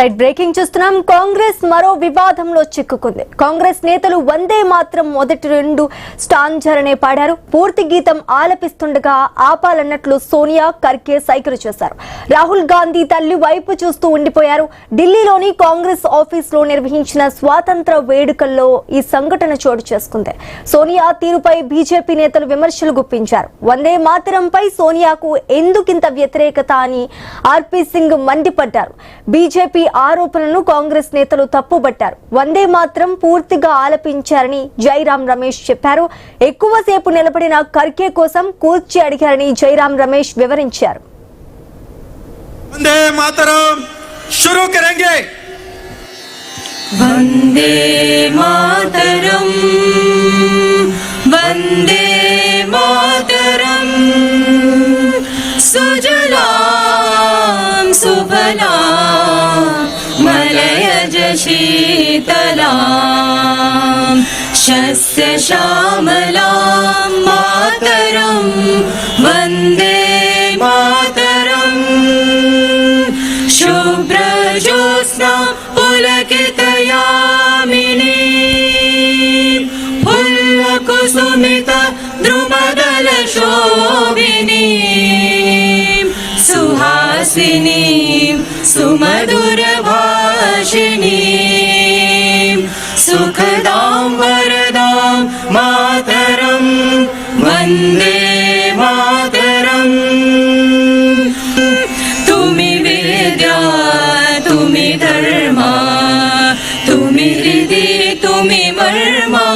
Right breaking చూస్తున్నాం. కాంగ్రెస్ మరో వివాదంలో చిక్కుకుంది. కాంగ్రెస్ నేతలు వందే మాత్రం మొదటి రెండు స్టాంజర్నే పాడారు. పూర్తి గీతం ఆలపిస్తుండగా ఆపాలన్నట్లు సోనియా ఖర్గే సైకిల్ చేశారు. రాహుల్ గాంధీ తల్లి వైపు చూస్తూ ఉండిపోయారు. ఢిల్లీలోని కాంగ్రెస్ ఆఫీసులో నిర్వహించిన స్వాతంత్ర వేడుకల్లో ఈ సంఘటన చోటు చేసుకుంది. సోనియా తీరుపై బీజేపీ నేతలు విమర్శలు గుప్పించారు. వందే మాతరంపై సోనియాకు ఎందుకింత వ్యతిరేకత అని ఆర్పీ సింగ్ మండిపడ్డారు. బీజేపీ ఆరోపణలను కాంగ్రెస్ నేతలు తప్పుబట్టారు. వందే మాత్రం పూర్తిగా ఆలపించారని జైరాం రమేష్ చెప్పారు. ఎక్కువసేపు నిలబడిన ఖర్గే కోసం కూర్చి అడిగారని జైరాం రమేష్ వివరించారు. వందే మాతరం शुरू करेंगे. वंदे मातरम वंदे मातरम सुजलाम सुफलाम मलयज शीतलाम शस्य श्यामलाम मातरम वंदे मातरम शुभ्र ज्योत्स्ना पुलकितयामिनी फुल्लकुसुमित द्रुमदल शोभिनी सुहासिनी सुमधुरभाषिणी सुखदां वरदां मातरं वन्दे मातरम्. तुमि विद्या तुमि धर्मा तुमि हृदि तुमि मर्मा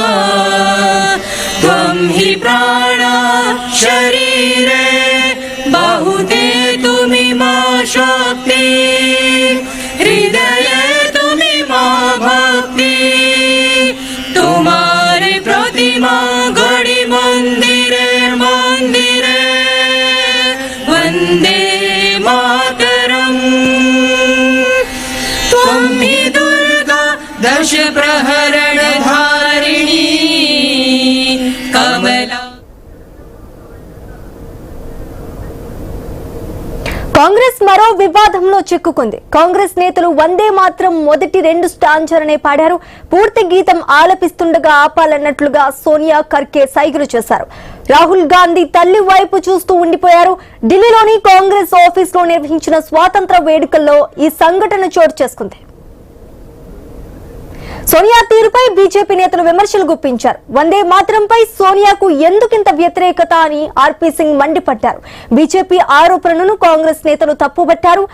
त्वं हि प्राणा शरीरे बाहुते तुमि मा शक्ति हृदये तुमि मा भक्ति तुम्हारी प्रतिमा गढ़ी मंदिरे मंदिरे वंदे मातरम. त्वं हि दुर्गा दश प्रहरण धारिणी कमला. కాంగ్రెస్ మరో వివాదంలో చిక్కుకుంది. కాంగ్రెస్ నేతలు వందే మాత్రం మొదటి రెండు స్టాంజర్నే పాడారు. పూర్తి గీతం ఆలపిస్తుండగా ఆపాలన్నట్లుగా సోనియా ఖర్గే సైగలు చేశారు. రాహుల్ గాంధీ తల్లి వైపు చూస్తూ ఉండిపోయారు. ఢిల్లీలోని కాంగ్రెస్ ఆఫీసులో నిర్వహించిన స్వాతంత్ర వేడుకల్లో ఈ సంఘటన చోటు చేసుకుంది. సోనియా తీరుపై బీజేపీ నేతలు విమర్శలు గుప్పించారు. వందే మాత్రంపై సోనియాకు ఎందుకింత వ్యతిరేకత అని ఆర్పీ సింగ్ మండిపడ్డారు. బీజేపీ ఆరోపణలను కాంగ్రెస్ నేతలు తప్పుబట్టారు.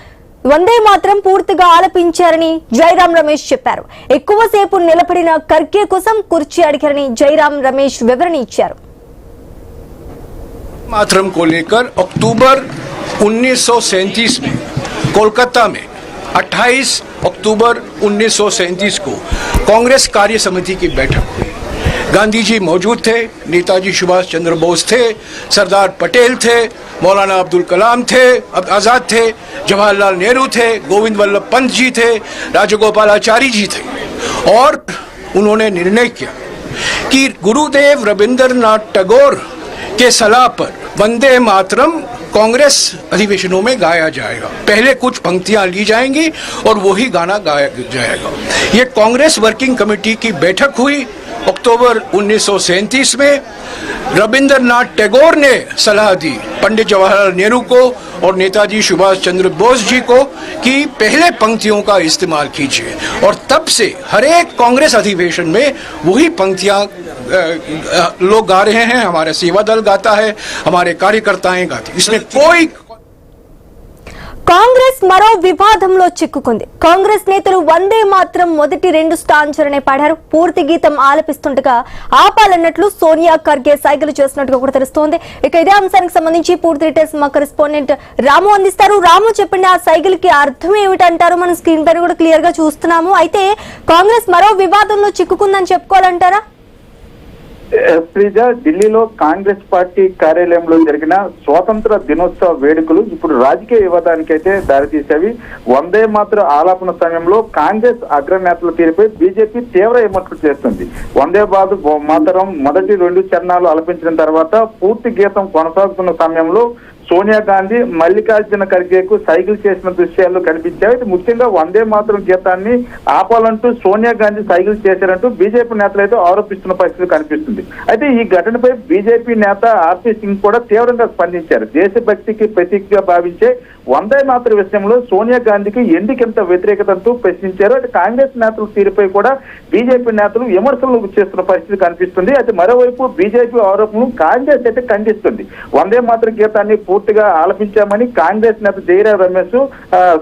వందే మాత్రం పూర్తిగా ఆలపించారని జైరాం రమేష్ చెప్పారు. ఎక్కువసేపు నిలబడిన ఖర్గే కోసం కుర్చీ అడిగారని జైరాం రమేష్ వివరణ ఇచ్చారు. मातरम को लेकर अक्टूबर 1937 में कोलकाता में 28 अक्टूबर 1937 को कांग्रेस कार्य समिति की बैठक हुई. गांधी जी मौजूद थे, नेताजी सुभाष चंद्र बोस थे, सरदार पटेल थे, मौलाना अब्दुल कलाम थे, आजाद थे, जवाहरलाल नेहरू थे, गोविंद वल्लभ पंत जी थे, राजगोपालाचारी जी थे. और उन्होंने निर्णय किया कि गुरुदेव रविंद्रनाथ टैगोर के सलाह पर वंदे मातरम कांग्रेस अधिवेशनों में गाया जाएगा. पहले कुछ पंक्तियां ली जाएंगी और वही गाना गाया जाएगा. ये कांग्रेस वर्किंग कमेटी की बैठक हुई अक्टूबर 1937 में. रविंद्रनाथ टैगोर ने सलाह दी पंडित जवाहरलाल नेहरू को और नेताजी सुभाष चंद्र बोस जी को कि पहले पंक्तियों का इस्तेमाल कीजिए. और तब से हर एक कांग्रेस अधिवेशन में वही पंक्तियां लोग गा रहे हैं. हमारा सेवा दल गाता है, हमारे कार्यकर्ताएं गाते. इसमें कोई కాంగ్రెస్ మరో వివాదంలో చిక్కుకుంది. కాంగ్రెస్ నేతలు వందే మాత్రం మొదటి రెండు స్టాంజర్నే పాడారు. పూర్తి గీతం ఆలపిస్తుండగా ఆపాలన్నట్లు సోనియా ఖర్గే సైగలు చేసినట్టుగా కూడా తెలుస్తోంది. ఇక ఇదే అంశానికి సంబంధించి పూర్తి డీటెయిల్స్ మా కరెస్పాండెంట్ రాము అందిస్తారు. రాము, చెప్పండి, ఆ సైగలకి అర్థం ఏమిటంటారు? మనం స్క్రీన్ పైన కూడా క్లియర్ గా చూస్తున్నాము. అయితే కాంగ్రెస్ మరో వివాదంలో చిక్కుకుందని చెప్పుకోవాలంటారా? శ్రీజ, ఢిల్లీలో కాంగ్రెస్ పార్టీ కార్యాలయంలో జరిగిన స్వాతంత్ర దినోత్సవ వేడుకలు ఇప్పుడు రాజకీయ వివాదానికైతే దారితీసేవి. వందే మాతరం ఆలాపన సమయంలో కాంగ్రెస్ అగ్రనేతల తీరుపై బీజేపీ తీవ్ర విమర్శలు చేస్తుంది. వందే మాతరం మొదటి రెండు చరణాలు ఆలపించిన తర్వాత పూర్తి గీతం కొనసాగుతున్న సమయంలో సోనియా గాంధీ మల్లికార్జున ఖర్గేకు సైకిల్ చేసిన దృశ్యాలు కనిపించాయి. అయితే ముఖ్యంగా వందే మాతరం గీతాన్ని ఆపాలంటూ సోనియా గాంధీ సైకిల్ చేశారంటూ బీజేపీ నేతలు అయితే ఆరోపిస్తున్న పరిస్థితి కనిపిస్తుంది. అయితే ఈ ఘటనపై బీజేపీ నేత ఆర్పీ సింగ్ కూడా తీవ్రంగా స్పందించారు. దేశభక్తికి ప్రతీకగా భావించే వందే మాతర విషయంలో సోనియా గాంధీకి ఎందుకింత వ్యతిరేకతంటూ ప్రశ్నించారు. అయితే కాంగ్రెస్ నేతల తీరుపై కూడా బీజేపీ నేతలు విమర్శలు చేస్తున్న పరిస్థితి కనిపిస్తుంది. అయితే మరోవైపు బీజేపీ ఆరోపణలు కాంగ్రెస్ అయితే ఖండిస్తుంది. వందే మాతర గీతాన్ని పూర్తిగా ఆలపించామని కాంగ్రెస్ నేత జయరాం రమేష్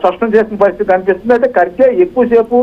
స్పష్టం చేసిన పరిస్థితి కనిపిస్తుంది. అయితే ఖర్గే ఎక్కువసేపు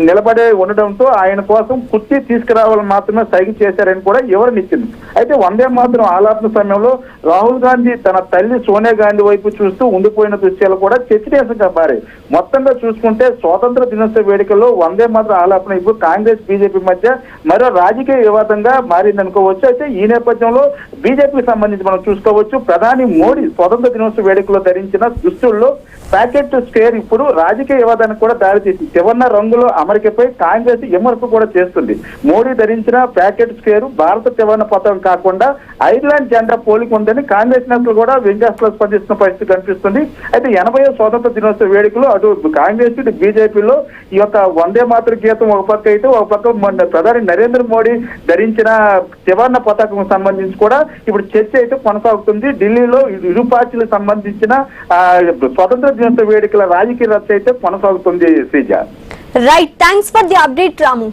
నిలబడే ఉండడంతో ఆయన కోసం కుర్చీ తీసుకురావాలని మాత్రమే సైకిల్ చేశారని కూడా వివరణిచ్చింది. అయితే వందే మాతరం ఆలాపన సమయంలో రాహుల్ గాంధీ తన తల్లి సోనియా గాంధీ వైపు చూస్తూ ఉండిపోయిన దృశ్యాలు కూడా చర్చనీయాంశంగా మారాయి. మొత్తంగా చూసుకుంటే స్వాతంత్ర దినోత్సవ వేడుకల్లో వందే మాతరం ఆలాపన ఇప్పుడు కాంగ్రెస్ బీజేపీ మధ్య మరో రాజకీయ వివాదంగా మారిందనుకోవచ్చు. అయితే ఈ నేపథ్యంలో బీజేపీకి సంబంధించి మనం చూసుకోవచ్చు, ప్రధాని మోడీ స్వాతంత్ర దినోత్సవ వేడుకలో ధరించిన దుస్తుల్లో ప్యాకెట్ స్క్వేర్ ఇప్పుడు రాజకీయ వివాదానికి కూడా దారితీసింది. త్రివర్ణ రంగుల అమరికపై కాంగ్రెస్ విమర్శ కూడా చేస్తుంది. మోడీ ధరించిన ప్యాకెట్ స్క్వేర్ భారత త్రివర్ణ పతాకం కాకుండా ఐర్లాండ్ జెండా పోలిక ఉందని కాంగ్రెస్ నేతలు కూడా వ్యంగ్యాస్త్రాలు స్పందిస్తున్న పరిస్థితి కనిపిస్తుంది. అయితే 80వ స్వాతంత్ర దినోత్సవ వేడుకలు అటు కాంగ్రెస్ ఇటు బీజేపీలో ఈ యొక్క వందే మాతర గీతం ఒక పక్క అయితే ఒక పక్క ప్రధాని నరేంద్ర మోడీ ధరించిన త్రివర్ణ పతాకం సంబంధించి కూడా ఇప్పుడు చర్చ అయితే కొనసాగుతుంది. ఢిల్లీలో ఇరు పార్టీలకు సంబంధించిన స్వాతంత్ర దినోత్సవ వేడుకల రాజకీయ రచ్చ అయితే కొనసాగుతుంది. Sreeja, right, thanks for the update Ramu.